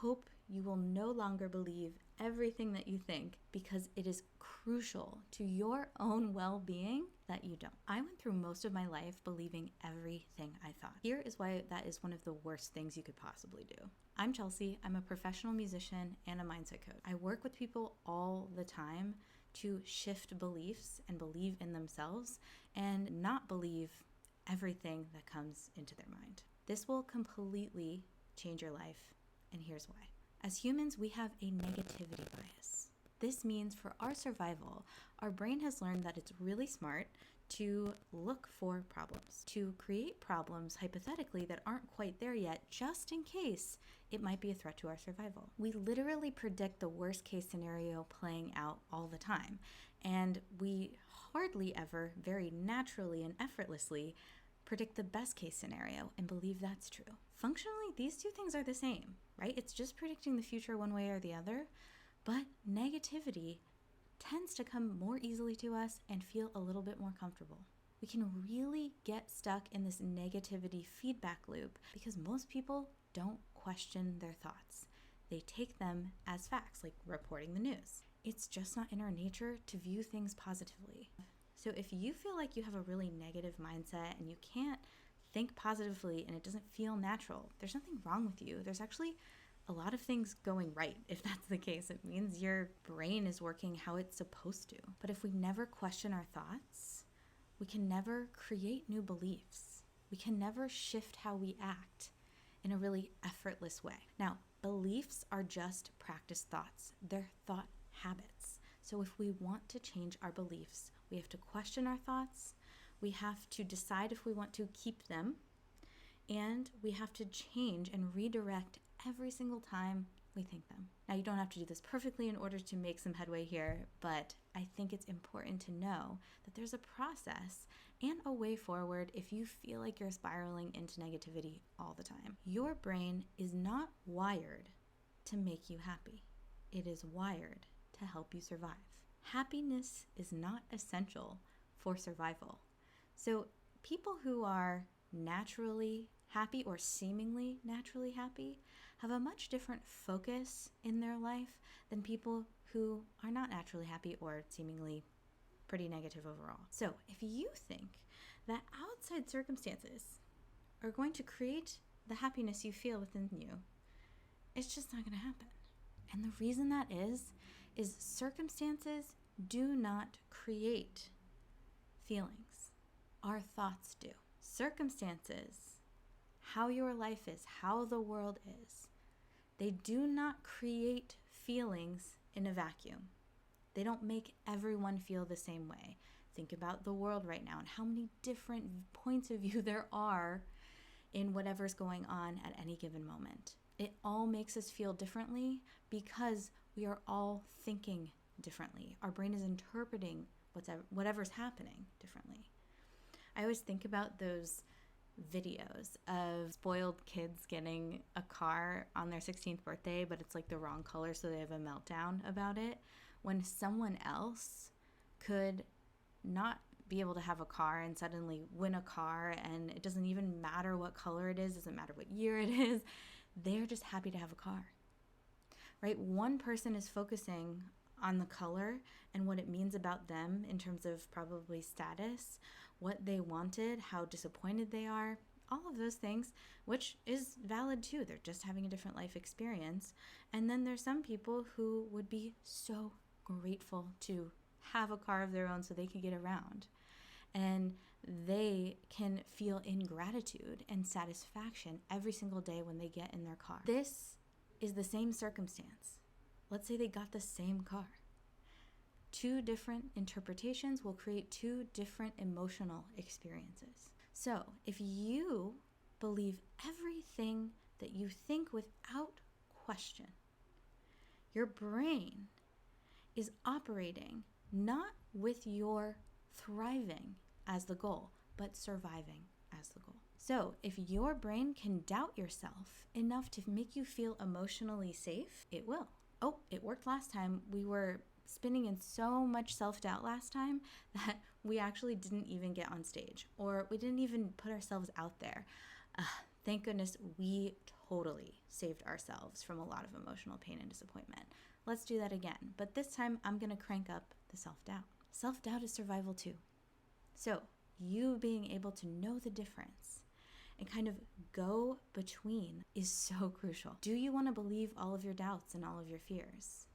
hope you will no longer believe everything that you think, because it is crucial to your own well-being that you don't. I went through most of my life believing everything I thought. Here is why that is one of the worst things you could possibly do. I'm Chelsea. I'm a professional musician and a mindset coach. I work with people all the time to shift beliefs and believe in themselves and not believe everything that comes into their mind. This will completely change your life, and here's why. As humans, we have a negativity bias. This means for our survival, our brain has learned that it's really smart to look for problems, to create problems hypothetically that aren't quite there yet, just in case it might be a threat to our survival. We literally predict the worst case scenario playing out all the time, and we hardly ever, very naturally and effortlessly, predict the best case scenario and believe that's true. Functionally, these two things are the same, right? It's just predicting the future one way or the other, but negativity tends to come more easily to us and feel a little bit more comfortable. We can really get stuck in this negativity feedback loop because most people don't question their thoughts. They take them as facts, like reporting the news. It's just not in our nature to view things positively. So if you feel like you have a really negative mindset and you can't think positively and it doesn't feel natural, there's nothing wrong with you. There's actually a lot of things going right. If that's the case, it means your brain is working how it's supposed to. But if we never question our thoughts, we can never create new beliefs. We can never shift how we act in a really effortless way. Now, beliefs are just practiced thoughts. They're thought habits. So if we want to change our beliefs, we have to question our thoughts, we have to decide if we want to keep them, and we have to change and redirect every single time we think them. Now, you don't have to do this perfectly in order to make some headway here, but I think it's important to know that there's a process and a way forward if you feel like you're spiraling into negativity all the time. Your brain is not wired to make you happy. It is wired to help you survive. Happiness is not essential for survival. So people who are naturally happy or seemingly naturally happy have a much different focus in their life than people who are not naturally happy or seemingly pretty negative overall. So if you think that outside circumstances are going to create the happiness you feel within you, it's just not going to happen. And the reason that is circumstances do not create feelings. Our thoughts do. Circumstances, how your life is, how the world is, they do not create feelings in a vacuum. They don't make everyone feel the same way. Think about the world right now and how many different points of view there are in whatever's going on at any given moment. It all makes us feel differently because we are all thinking differently. Our brain is interpreting whatever's happening differently. I always think about those videos of spoiled kids getting a car on their 16th birthday, but it's like the wrong color, so they have a meltdown about it. When someone else could not be able to have a car and suddenly win a car, and it doesn't even matter what color it is, doesn't matter what year it is, they're just happy to have a car, right? One person is focusing on the color and what it means about them in terms of probably status, what they wanted, how disappointed they are, all of those things, which is valid too. They're just having a different life experience. And then there's some people who would be so grateful to have a car of their own so they can get around. And they can feel ingratitude and satisfaction every single day when they get in their car. This is the same circumstance. Let's say they got the same car. Two different interpretations will create two different emotional experiences. So if you believe everything that you think without question, your brain is operating not with your thriving as the goal, but surviving as the goal. So if your brain can doubt yourself enough to make you feel emotionally safe, it will. Oh, it worked last time. We were spinning in so much self-doubt last time that we actually didn't even get on stage, or we didn't even put ourselves out there. Thank goodness we totally saved ourselves from a lot of emotional pain and disappointment. Let's do that again. But this time I'm going to crank up the self-doubt. Self-doubt is survival too. So you being able to know the difference and kind of go between is so crucial. Do you want to believe all of your doubts and all of your fears?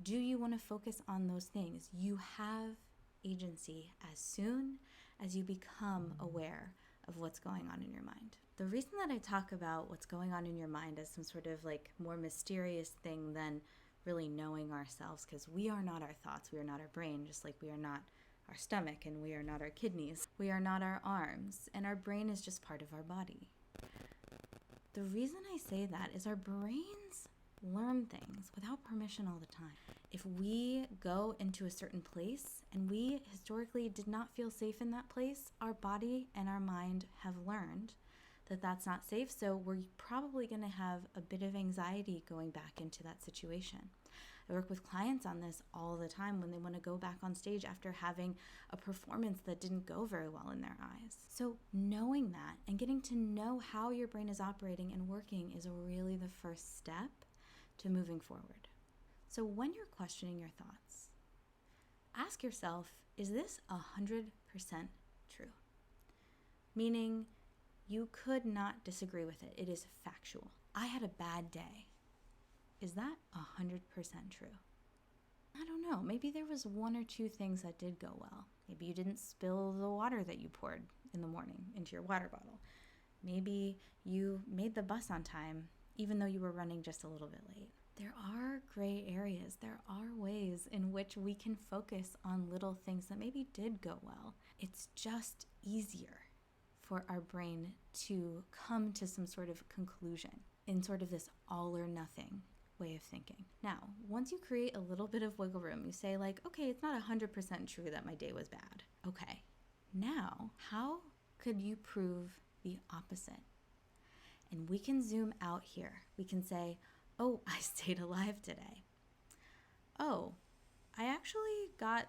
Do you want to focus on those things? You have agency as soon as you become aware of what's going on in your mind. The reason that I talk about what's going on in your mind as some sort of like more mysterious thing than really knowing ourselves, because we are not our thoughts, we are not our brain, just like we are not our stomach and we are not our kidneys, we are not our arms, and our brain is just part of our body. The reason I say that is our brains learn things without permission all the time. If we go into a certain place and we historically did not feel safe in that place, our body and our mind have learned that that's not safe, so we're probably going to have a bit of anxiety going back into that situation. I work with clients on this all the time when they want to go back on stage after having a performance that didn't go very well in their eyes. So knowing that and getting to know how your brain is operating and working is really the first step to moving forward. So when you're questioning your thoughts, ask yourself, is this 100% true? Meaning, you could not disagree with it. It is factual. I had a bad day. Is that 100% true? I don't know. Maybe there was one or two things that did go well. Maybe you didn't spill the water that you poured in the morning into your water bottle. Maybe you made the bus on time, even though you were running just a little bit late. There are gray areas. There are ways in which we can focus on little things that maybe did go well. It's just easier for our brain to come to some sort of conclusion in sort of this all or nothing way of thinking. Now, once you create a little bit of wiggle room, you say like, okay, it's not 100% true that my day was bad. Okay, now how could you prove the opposite? And we can zoom out here. We can say, oh, I stayed alive today. Oh, I actually got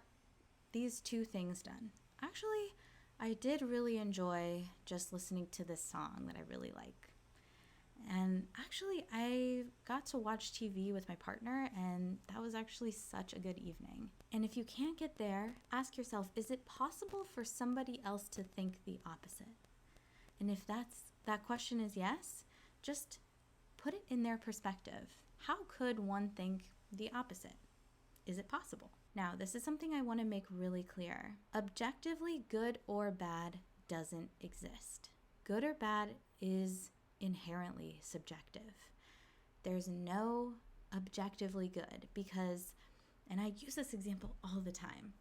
these two things done. Actually, I did really enjoy just listening to this song that I really like. And actually, I got to watch TV with my partner, and that was actually such a good evening. And if you can't get there, ask yourself, is it possible for somebody else to think the opposite? And if that question is yes, just put it in their perspective. How could one think the opposite? Is it possible? Now, this is something I want to make really clear. Objectively good or bad doesn't exist. Good or bad is inherently subjective. There's no objectively good because, and I use this example all the time,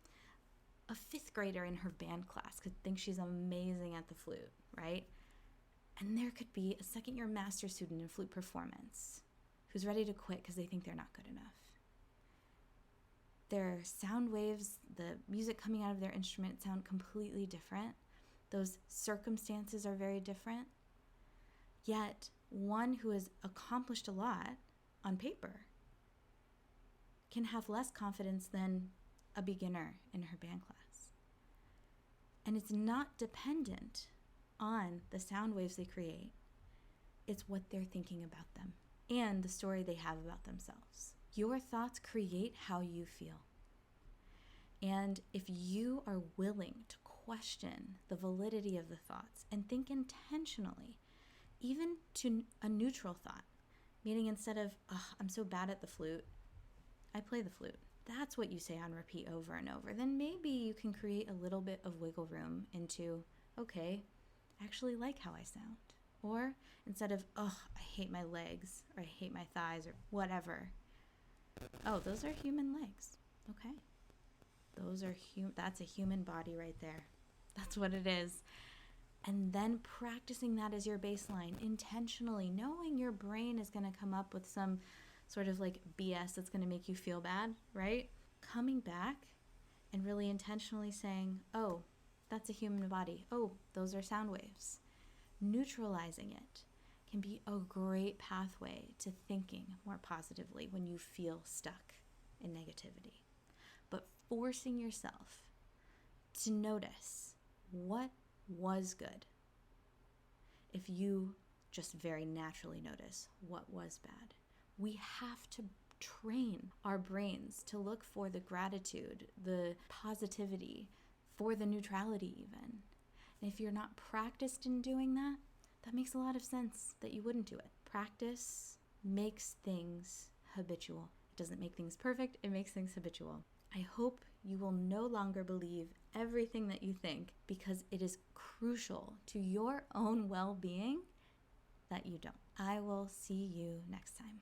a fifth grader in her band class could think she's amazing at the flute, right? And there could be a second-year master's student in flute performance who's ready to quit because they think they're not good enough. Their sound waves, the music coming out of their instrument sound completely different. Those circumstances are very different. Yet, one who has accomplished a lot on paper can have less confidence than a beginner in her band class. And it's not dependent on the sound waves they create. It's what they're thinking about them and the story they have about themselves. Your thoughts create how you feel. And if you are willing to question the validity of the thoughts and think intentionally, even to a neutral thought, meaning instead of, oh, I'm so bad at the flute, I play the flute. That's what you say on repeat over and over. Then maybe you can create a little bit of wiggle room into, okay, I actually like how I sound. Or instead of, oh, I hate my legs, or I hate my thighs, or whatever. Oh, those are human legs. Okay. Those are that's a human body right there. That's what it is. And then practicing that as your baseline, intentionally, knowing your brain is going to come up with some sort of like BS that's going to make you feel bad, right? Coming back and really intentionally saying, oh, that's a human body. Oh, those are sound waves. Neutralizing it can be a great pathway to thinking more positively when you feel stuck in negativity. But forcing yourself to notice what was good. If you just very naturally notice what was bad. We have to train our brains to look for the gratitude, the positivity, for the neutrality even. And if you're not practiced in doing that, that makes a lot of sense that you wouldn't do it. Practice makes things habitual. It doesn't make things perfect, it makes things habitual. I hope you will no longer believe everything that you think because it is crucial to your own well-being that you don't. I will see you next time.